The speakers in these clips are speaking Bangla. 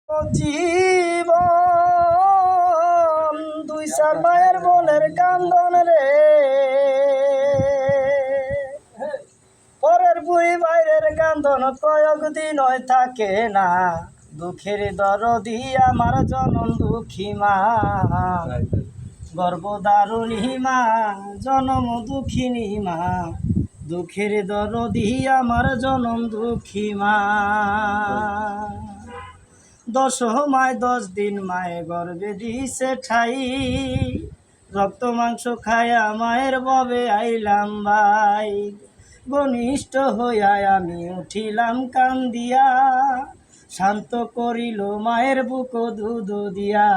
জীবন দুই চার মায়ের বোনের কান্দন রে, পরের বুড়ি বাইরের কান্দন কয়েক দিন থাকে না। দুঃখের দরদি আমার জনম দুঃখী মা, গর্ভধারিণী মা, জনম দুঃখিনী মা। দুঃখের দরদি আমার জনম দুঃখী মা। 10 মাস 10 দিন মায়ে গর্ভে দিছে ঠাই, রক্ত মাংস খায়া মায়ের ববে আইলাম ভাই। ঘনিষ্ঠ হইয়া আমি উঠিলাম কান্দিয়া, শান্ত করিল মায়ের বুক দুধ দিয়া।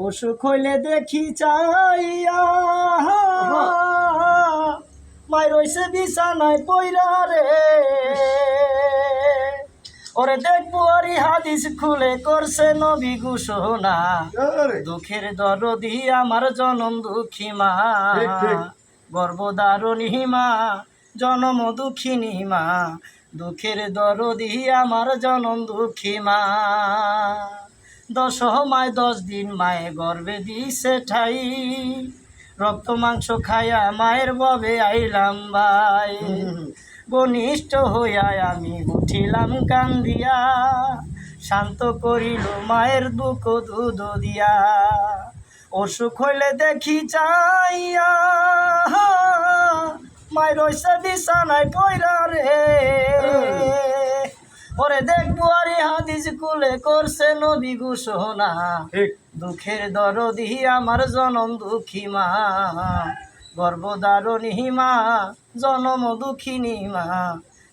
অসুখ হইলে দেখি চাইয়া, মায়ের রইছে বিছানায় পইরা রে। ওরে দেখবো আরি হাদিস খুলে করছে নবী ঘোষণা, দুঃখের দরদি আমার জনম দুঃখী মা, গর্ভধারিণী মা, জনম দুঃখিনী মা। দুঃখের দরদি আমার জনম দুঃখী মা। 10 মাস 10 দিন মায়ে গর্ভে দিছে ঠাই, রক্ত মাংস খায়া মায়ের ববে আইলাম ভাই। ঘনিষ্ঠ হইয়া আমি উঠিলাম কান্দিয়া, শান্ত করিল মায়ের বুক দুধ দিয়া। অসুখ হইলে দেখি চাইয়া, মায়ের রইছে বিছানায় পইরা রে। ওরে দেখবো আরে হাদিস কুলে করছে নবী ঘোষণা, দুঃখের দরদি আমার জনম দুঃখী মা, গর্ভধারিণী মা, জনম দুঃখিনী মা।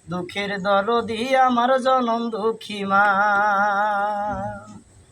দুঃখের দরদি আমার জনম দুঃখী মা।